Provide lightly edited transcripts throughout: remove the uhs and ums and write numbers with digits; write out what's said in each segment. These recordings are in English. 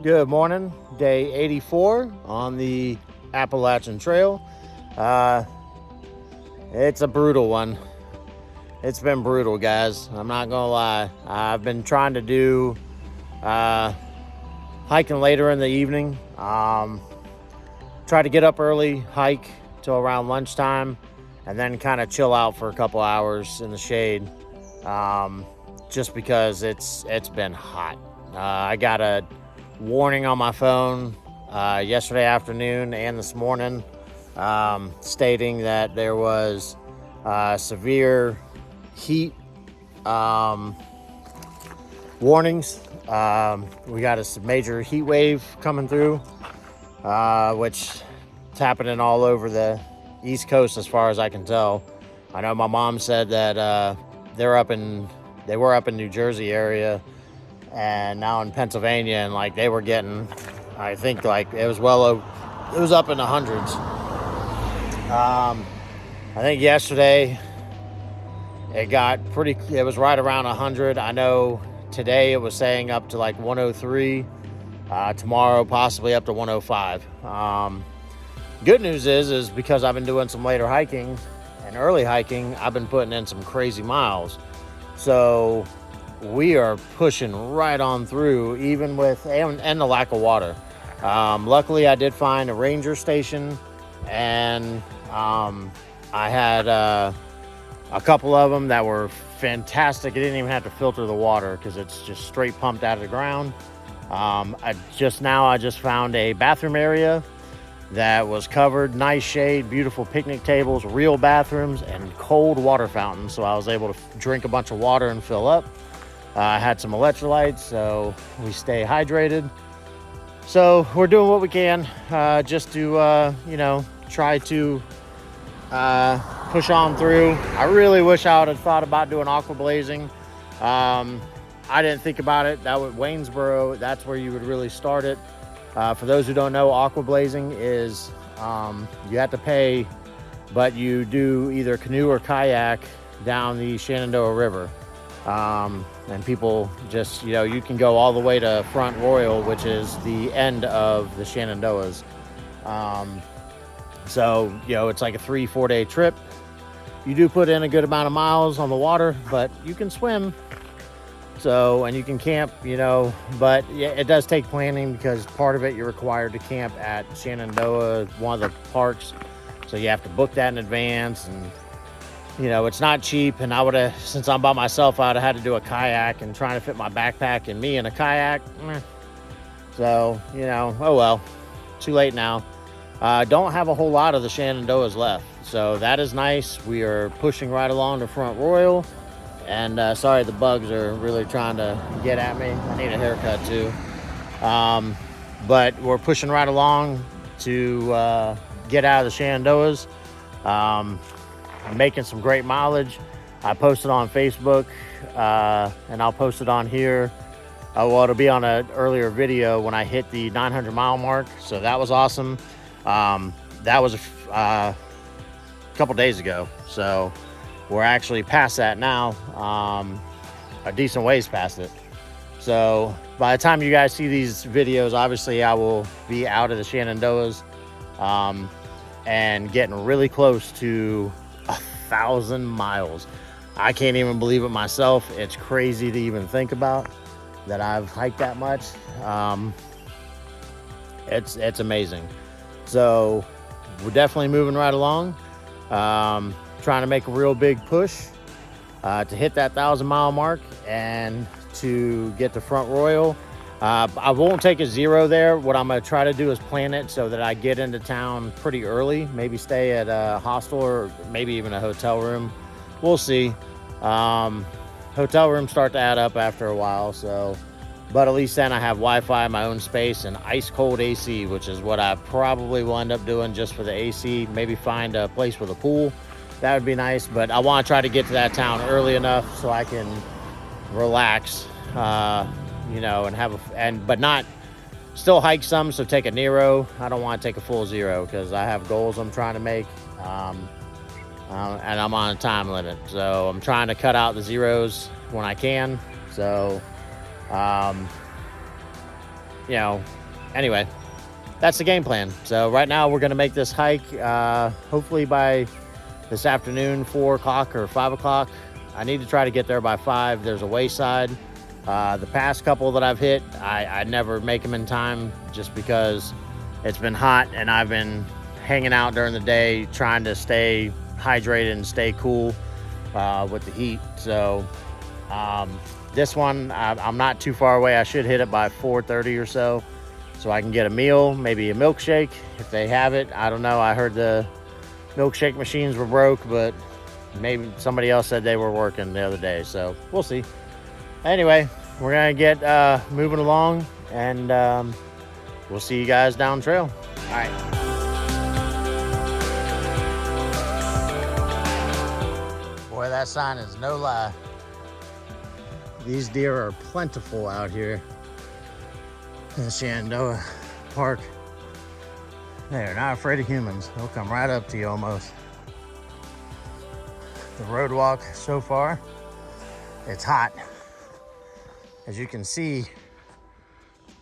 Good morning, day 84 on the Appalachian Trail. It's a brutal one. It's been brutal, guys. I'm not gonna lie. I've been trying to do hiking later in the evening. Try to get up early, hike till around lunchtime, and then kind of chill out for a couple hours in the shade. Just because it's been hot. I got a warning on my phone yesterday afternoon and this morning stating that there was severe heat warnings. We got a major heat wave coming through, which is happening all over the East Coast as far as I can tell. I know my mom said that they were up in New Jersey area and now in Pennsylvania, and like they were getting, I think like it was up in the hundreds. I think yesterday it was right around 100. I know today it was saying up to like 103. Tomorrow possibly up to 105. Good news is because I've been doing some later hiking and early hiking, I've been putting in some crazy miles. So we are pushing right on through, even with and the lack of water. Luckily, I did find a ranger station, and I had a couple of them that were fantastic. I didn't even have to filter the water because it's just straight pumped out of the ground. I just found a bathroom area that was covered, nice shade, beautiful picnic tables, real bathrooms, and cold water fountains. So I was able to drink a bunch of water and fill up. I had some electrolytes, so we stay hydrated. So we're doing what we can just to, try to push on through. I really wish I would have thought about doing aqua blazing. I didn't think about it. That was Waynesboro. That's where you would really start it. For those who don't know, aqua blazing is you have to pay, but you do either canoe or kayak down the Shenandoah River. And people just, you can go all the way to Front Royal, which is the end of the Shenandoahs. So, it's like a 3-4 day trip. You do put in a good amount of miles on the water, but you can swim. So, and you can camp, but yeah, it does take planning because part of it you're required to camp at Shenandoah, one of the parks. So you have to book that in advance, and it's not cheap. And since I'm by myself, I would have had to do a kayak, and trying to fit my backpack and me in a kayak. So, oh well, too late now. Don't have a whole lot of the Shenandoahs left. So that is nice. We are pushing right along to Front Royal. And sorry, the bugs are really trying to get at me. I need a haircut too. But we're pushing right along to get out of the Shenandoahs. I'm making some great mileage. I posted on Facebook, and I'll post it on here. It'll be on an earlier video when I hit the 900 mile mark. So that was awesome. That was a couple days ago. So we're actually past that now, a decent ways past it. So by the time you guys see these videos, obviously I will be out of the Shenandoahs and getting really close to 1,000 miles. I can't even believe it myself. It's crazy to even think about that I've hiked that much. It's amazing. So we're definitely moving right along. Trying to make a real big push to hit that 1,000 mile mark and to get to Front Royal. I won't take a zero there. What I'm going to try to do is plan it so that I get into town pretty early, maybe stay at a hostel or maybe even a hotel room. We'll see. Hotel rooms start to add up after a while, but at least then I have Wi-Fi, my own space, and ice cold AC, which is what I probably will end up doing just for the AC. Maybe find a place with a pool. That would be nice, but I want to try to get to that town early enough so I can relax, and but not still hike some. So take a Nero. I don't want to take a full zero because I have goals I'm trying to make, and I'm on a time limit. So I'm trying to cut out the zeros when I can. So you know, anyway, that's the game plan. So right now we're going to make this hike, hopefully by this afternoon, 4 o'clock or 5 o'clock. I need to try to get there by 5. There's a wayside. The past couple that I've hit, I never make them in time just because it's been hot and I've been hanging out during the day trying to stay hydrated and stay cool with the heat. So this one, I'm not too far away. I should hit it by 4:30 or so I can get a meal, maybe a milkshake if they have it. I don't know. I heard the milkshake machines were broke, but maybe somebody else said they were working the other day, so we'll see. Anyway, we're gonna get moving along, and we'll see you guys down trail. All right. Boy, that sign is no lie. These deer are plentiful out here in Shenandoah Park. They're not afraid of humans. They'll come right up to you almost. The road walk so far, it's hot. As you can see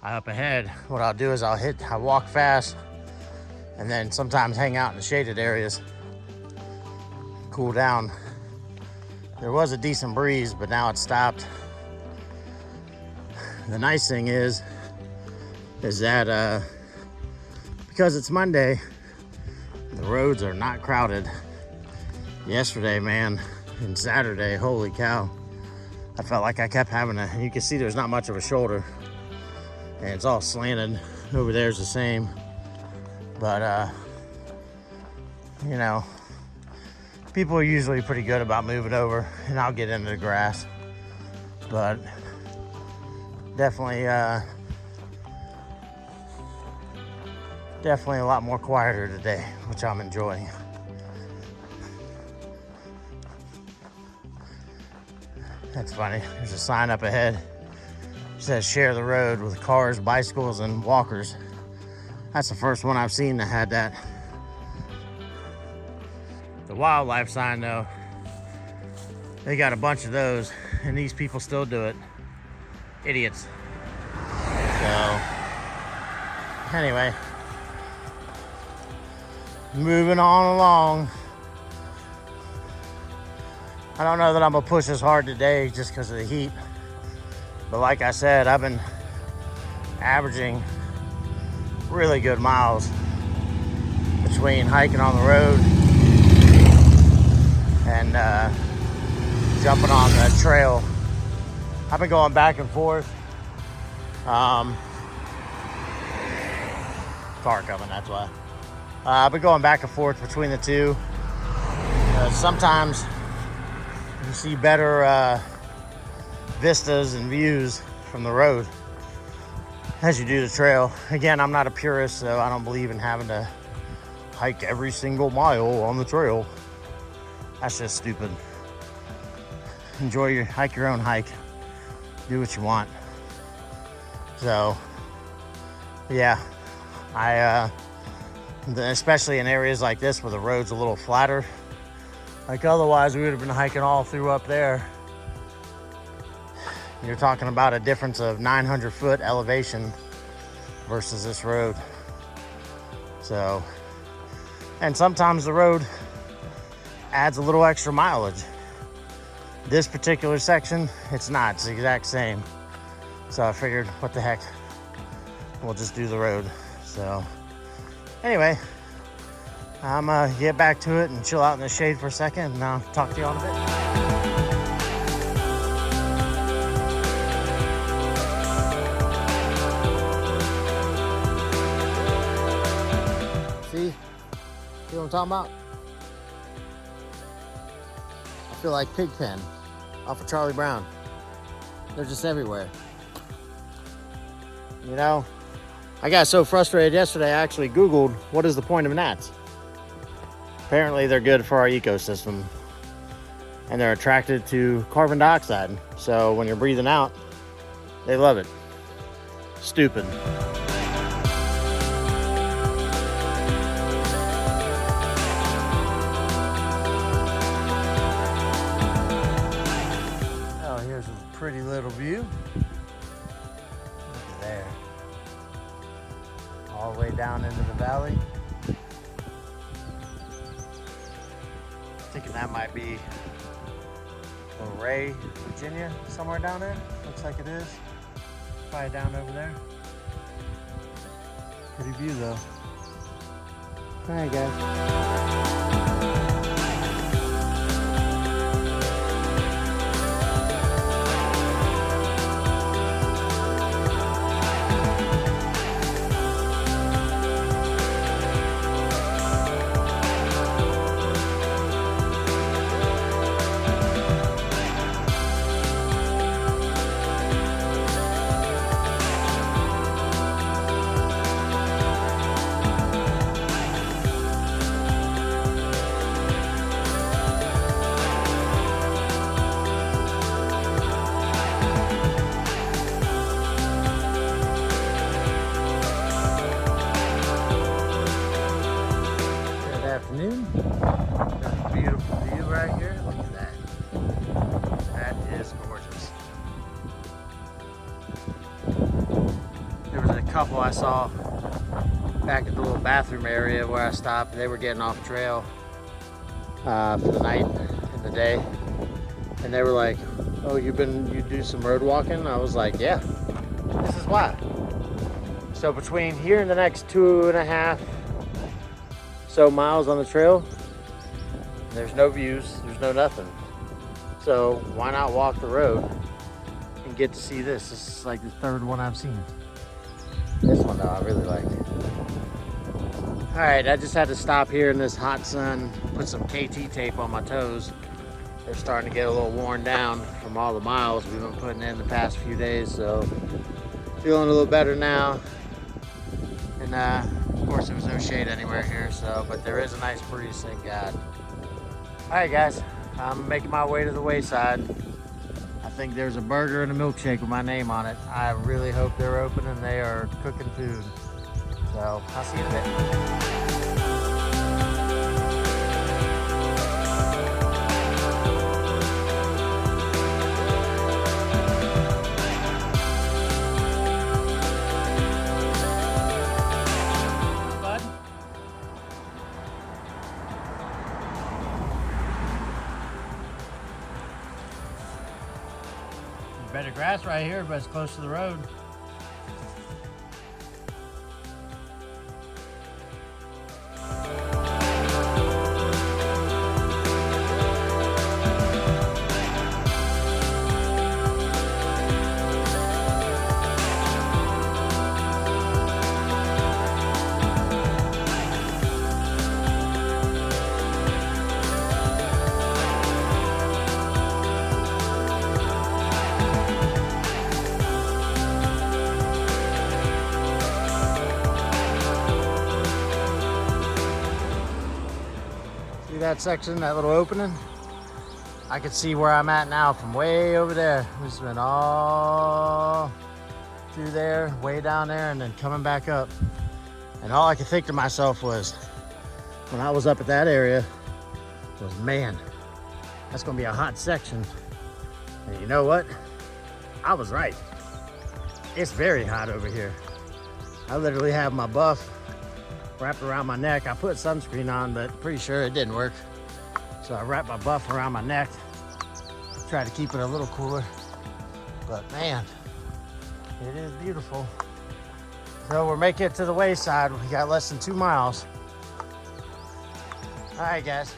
up ahead, what I'll do is I'll walk fast and then sometimes hang out in the shaded areas, cool down. There was a decent breeze, but now it's stopped. The nice thing is that because it's Monday, the roads are not crowded. Yesterday, man, and Saturday, holy cow, I felt like I kept having you can see there's not much of a shoulder and it's all slanted. Over there's the same, but you know, people are usually pretty good about moving over, and I'll get into the grass, but definitely a lot more quieter today, which I'm enjoying. That's funny. There's a sign up ahead. It says share the road with cars, bicycles, and walkers. That's the first one I've seen that had that. The wildlife sign, though, they got a bunch of those, and these people still do it. Idiots. So, anyway, moving on along. I don't know that I'm gonna push as hard today just because of the heat, but like I said, I've been averaging really good miles between hiking on the road and jumping on the trail. I've been going back and forth. Car coming, that's why. I've been going back and forth between the two. Sometimes you see better vistas and views from the road as you do the trail. Again, I'm not a purist, so I don't believe in having to hike every single mile on the trail. That's just stupid. Hike your own hike. Do what you want. So, yeah, especially in areas like this where the road's a little flatter. Like otherwise we would have been hiking all through up there. You're talking about a difference of 900 foot elevation versus this road. So, and sometimes the road adds a little extra mileage. This particular section, it's not, it's the exact same. So I figured, what the heck, we'll just do the road. So anyway, I'm gonna get back to it and chill out in the shade for a second, and I'll talk to you all in a bit. See what I'm talking about? I feel like Pigpen off of Charlie Brown. They're just everywhere. You know, I got so frustrated yesterday, I actually Googled, what is the point of gnats? Apparently they're good for our ecosystem, and they're attracted to carbon dioxide. So when you're breathing out, they love it. Stupid. Oh, here's a pretty little view. Look at there. down into the valley. Thinking that might be Ray, Virginia, somewhere down there. Looks like it is. Probably down over there. Pretty view though. All right, guys. Afternoon. Got a beautiful view right here. Look at that. That is gorgeous. There was a couple I saw back at the little bathroom area where I stopped. They were getting off trail for the night and the day, and they were like, "Oh, you do some road walking?" I was like, "Yeah, this is why." So between here and the next 2.5 so miles on the trail, there's no views, there's no nothing. So why not walk the road and get to see this? This is like the third one I've seen. This one though, I really like. All right, I just had to stop here in this hot sun, put some KT tape on my toes. They're starting to get a little worn down from all the miles we've been putting in the past few days. So feeling a little better now. And of course, there was no shade anywhere here, so, but there is a nice breeze, thank God. All right, guys, I'm making my way to the wayside. I think there's a burger and a milkshake with my name on it. I really hope they're open and they are cooking food. So, I'll see you in a bit. Better grass right here, but it's close to the road. That section, that little opening, I could see where I'm at now from way over there. We just went all through there, way down there, and then coming back up. And all I could think to myself was, when I was up at that area, was, man, that's gonna be a hot section. And you know what? I was right. It's very hot over here. I literally have my buff wrapped around my neck. I put sunscreen on, but pretty sure it didn't work. So I wrapped my buff around my neck, try to keep it a little cooler. But man, it is beautiful. So we're making it to the wayside. We got less than 2 miles. All right, guys.